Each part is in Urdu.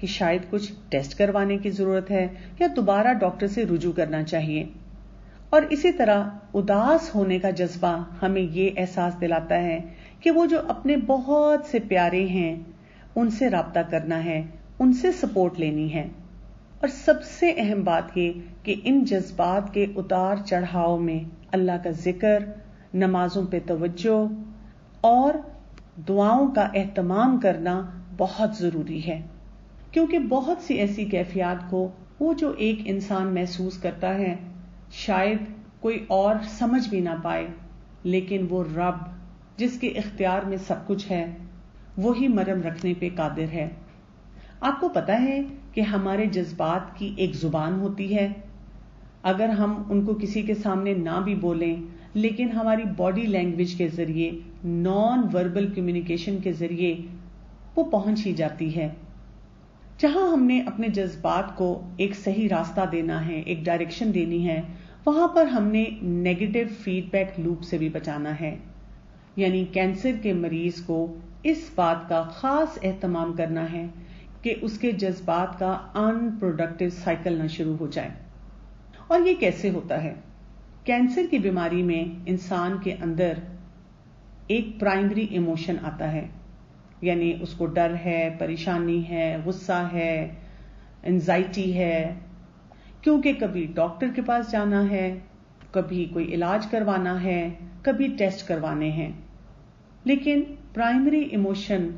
کہ شاید کچھ ٹیسٹ کروانے کی ضرورت ہے یا دوبارہ ڈاکٹر سے رجوع کرنا چاہیے. اور اسی طرح اداس ہونے کا جذبہ ہمیں یہ احساس دلاتا ہے کہ وہ جو اپنے بہت سے پیارے ہیں ان سے رابطہ کرنا ہے، ان سے سپورٹ لینی ہے. اور سب سے اہم بات یہ کہ ان جذبات کے اتار چڑھاؤ میں اللہ کا ذکر، نمازوں پہ توجہ اور دعاؤں کا اہتمام کرنا بہت ضروری ہے. کیونکہ بہت سی ایسی کیفیات کو وہ جو ایک انسان محسوس کرتا ہے شاید کوئی اور سمجھ بھی نہ پائے، لیکن وہ رب جس کے اختیار میں سب کچھ ہے وہی مرہم رکھنے پہ قادر ہے. آپ کو پتا ہے کہ ہمارے جذبات کی ایک زبان ہوتی ہے. اگر ہم ان کو کسی کے سامنے نہ بھی بولیں لیکن ہماری باڈی لینگویج کے ذریعے، نان وربل کمیونیکیشن کے ذریعے وہ پہنچ ہی جاتی ہے. جہاں ہم نے اپنے جذبات کو ایک صحیح راستہ دینا ہے، ایک ڈائریکشن دینی ہے، وہاں پر ہم نے نیگیٹو فیڈ بیک لوپ سے بھی بچانا ہے. یعنی کینسر کے مریض کو اس بات کا خاص اہتمام کرنا ہے کہ اس کے جذبات کا ان پروڈکٹیو سائیکل نہ شروع ہو جائے. اور یہ کیسے ہوتا ہے؟ کینسر کی بیماری میں انسان کے اندر ایک پرائمری ایموشن آتا ہے، یعنی اس کو ڈر ہے، پریشانی ہے، غصہ ہے، انزائٹی ہے، کیونکہ کبھی ڈاکٹر کے پاس جانا ہے، کبھی کوئی علاج کروانا ہے، کبھی ٹیسٹ کروانے ہیں. لیکن پرائمری ایموشن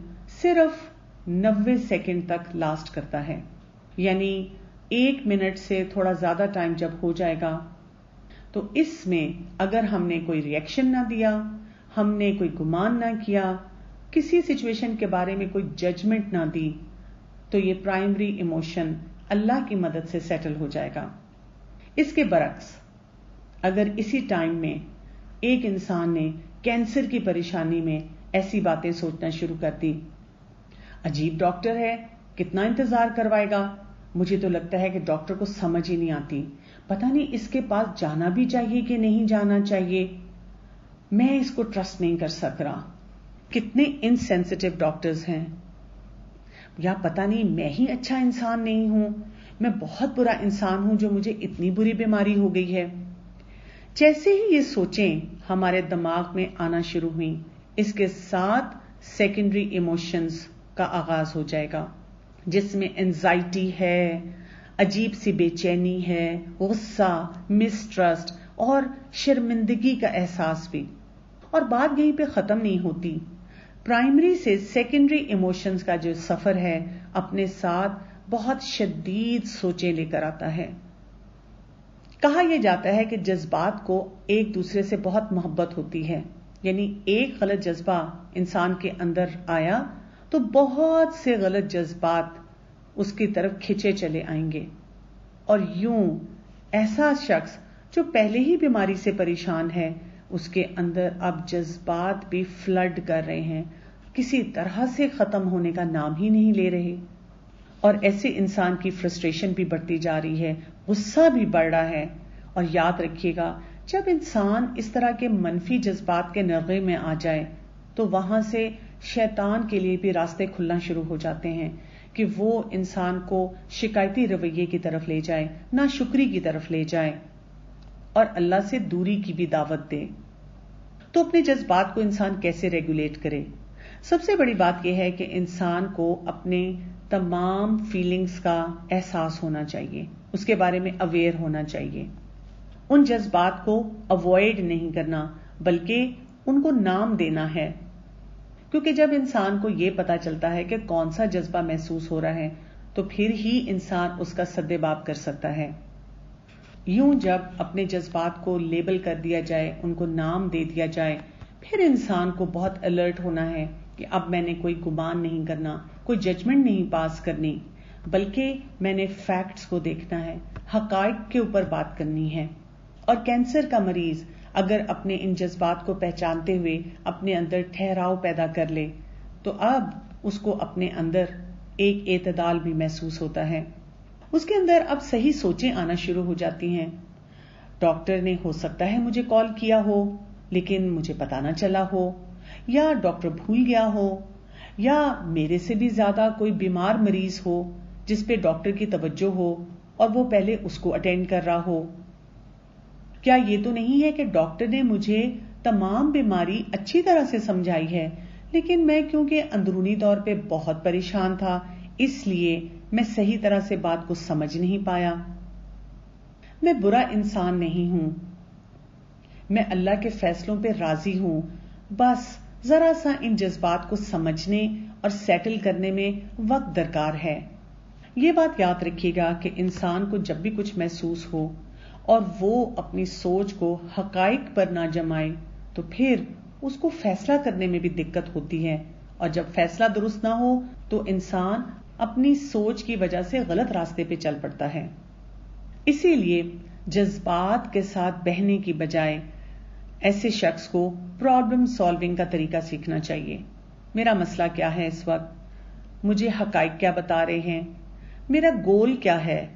صرف 90 سیکنڈ تک لاسٹ کرتا ہے. یعنی 1 منٹ سے تھوڑا زیادہ ٹائم جب ہو جائے گا تو اس میں اگر ہم نے کوئی ری ایکشن نہ دیا، ہم نے کوئی گمان نہ کیا، کسی سچویشن کے بارے میں کوئی ججمنٹ نہ دی، تو یہ پرائمری ایموشن اللہ کی مدد سے سیٹل ہو جائے گا. اس کے برعکس اگر اسی ٹائم میں ایک انسان نے کینسر کی پریشانی میں ایسی باتیں سوچنا شروع کر دی، عجیب ڈاکٹر ہے، کتنا انتظار کروائے گا، مجھے تو لگتا ہے کہ ڈاکٹر کو سمجھ ہی نہیں آتی، پتہ نہیں اس کے پاس جانا بھی چاہیے کہ نہیں جانا چاہیے، میں اس کو ٹرسٹ نہیں کر سک رہا، کتنے انسینسٹیو ڈاکٹرز ہیں، یا پتہ نہیں میں ہی اچھا انسان نہیں ہوں، میں بہت برا انسان ہوں جو مجھے اتنی بری بیماری ہو گئی ہے. جیسے ہی یہ سوچیں ہمارے دماغ میں آنا شروع ہوئیں، اس کے ساتھ سیکنڈری ایموشنز کا آغاز ہو جائے گا، جس میں انزائٹی ہے، عجیب سی بے چینی ہے، غصہ، مسٹرسٹ اور شرمندگی کا احساس بھی. اور بات یہیں پہ ختم نہیں ہوتی. پرائمری سے سیکنڈری ایموشنز کا جو سفر ہے اپنے ساتھ بہت شدید سوچیں لے کر آتا ہے. کہا یہ جاتا ہے کہ جذبات کو ایک دوسرے سے بہت محبت ہوتی ہے. یعنی ایک غلط جذبہ انسان کے اندر آیا تو بہت سے غلط جذبات اس کی طرف کھچے چلے آئیں گے، اور یوں ایسا شخص جو پہلے ہی بیماری سے پریشان ہے اس کے اندر اب جذبات بھی فلڈ کر رہے ہیں، کسی طرح سے ختم ہونے کا نام ہی نہیں لے رہے. اور ایسے انسان کی فرسٹریشن بھی بڑھتی جا رہی ہے، غصہ بھی بڑھ رہا ہے. اور یاد رکھیے گا جب انسان اس طرح کے منفی جذبات کے نغے میں آ جائے تو وہاں سے شیطان کے لیے بھی راستے کھلنا شروع ہو جاتے ہیں کہ وہ انسان کو شکایتی رویے کی طرف لے جائے، ناشکری کی طرف لے جائے اور اللہ سے دوری کی بھی دعوت دے. تو اپنے جذبات کو انسان کیسے ریگولیٹ کرے؟ سب سے بڑی بات یہ ہے کہ انسان کو اپنے تمام فیلنگز کا احساس ہونا چاہیے، اس کے بارے میں اویئر ہونا چاہیے. ان جذبات کو اوائڈ نہیں کرنا بلکہ ان کو نام دینا ہے. کیونکہ جب انسان کو یہ پتا چلتا ہے کہ کون سا جذبہ محسوس ہو رہا ہے تو پھر ہی انسان اس کا سدباب کر سکتا ہے. یوں جب اپنے جذبات کو لیبل کر دیا جائے، ان کو نام دے دیا جائے، پھر انسان کو بہت الرٹ ہونا ہے کہ اب میں نے کوئی گمان نہیں کرنا، کوئی ججمنٹ نہیں پاس کرنی، بلکہ میں نے فیکٹس کو دیکھنا ہے، حقائق کے اوپر بات کرنی ہے. اور کینسر کا مریض اگر اپنے ان جذبات کو پہچانتے ہوئے اپنے اندر ٹھہراؤ پیدا کر لے تو اب اس کو اپنے اندر ایک اعتدال بھی محسوس ہوتا ہے. اس کے اندر اب صحیح سوچیں آنا شروع ہو جاتی ہیں. ڈاکٹر نے ہو سکتا ہے مجھے کال کیا ہو لیکن مجھے پتا نہ چلا ہو، یا ڈاکٹر بھول گیا ہو، یا میرے سے بھی زیادہ کوئی بیمار مریض ہو جس پہ ڈاکٹر کی توجہ ہو اور وہ پہلے اس کو اٹینڈ کر رہا ہو؟ کیا یہ تو نہیں ہے کہ ڈاکٹر نے مجھے تمام بیماری اچھی طرح سے سمجھائی ہے، لیکن میں کیونکہ اندرونی طور پہ بہت پریشان تھا، اس لیے میں صحیح طرح سے بات کو سمجھ نہیں پایا؟ میں برا انسان نہیں ہوں، میں اللہ کے فیصلوں پہ راضی ہوں، بس ذرا سا ان جذبات کو سمجھنے اور سیٹل کرنے میں وقت درکار ہے۔ یہ بات یاد رکھیے گا کہ انسان کو جب بھی کچھ محسوس ہو اور وہ اپنی سوچ کو حقائق پر نہ جمائے تو پھر اس کو فیصلہ کرنے میں بھی دقت ہوتی ہے، اور جب فیصلہ درست نہ ہو تو انسان اپنی سوچ کی وجہ سے غلط راستے پہ چل پڑتا ہے۔ اسی لیے جذبات کے ساتھ بہنے کی بجائے ایسے شخص کو پرابلم سالونگ کا طریقہ سیکھنا چاہیے۔ میرا مسئلہ کیا ہے اس وقت؟ مجھے حقائق کیا بتا رہے ہیں؟ میرا گول کیا ہے؟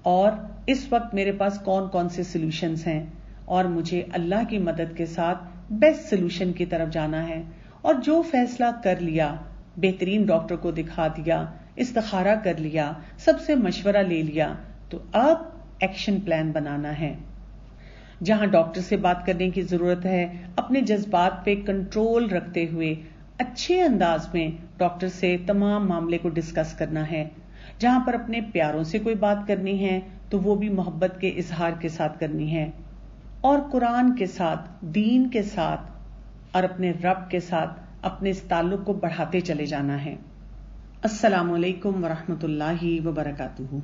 اور اس وقت میرے پاس کون کون سے سلوشنز ہیں؟ اور مجھے اللہ کی مدد کے ساتھ بیسٹ سلوشن کی طرف جانا ہے۔ اور جو فیصلہ کر لیا، بہترین ڈاکٹر کو دکھا دیا، استخارہ کر لیا، سب سے مشورہ لے لیا، تو اب ایکشن پلان بنانا ہے۔ جہاں ڈاکٹر سے بات کرنے کی ضرورت ہے، اپنے جذبات پہ کنٹرول رکھتے ہوئے اچھے انداز میں ڈاکٹر سے تمام معاملے کو ڈسکس کرنا ہے۔ جہاں پر اپنے پیاروں سے کوئی بات کرنی ہے تو وہ بھی محبت کے اظہار کے ساتھ کرنی ہے، اور قرآن کے ساتھ، دین کے ساتھ اور اپنے رب کے ساتھ اپنے اس تعلق کو بڑھاتے چلے جانا ہے۔ السلام علیکم ورحمۃ اللہ وبرکاتہ۔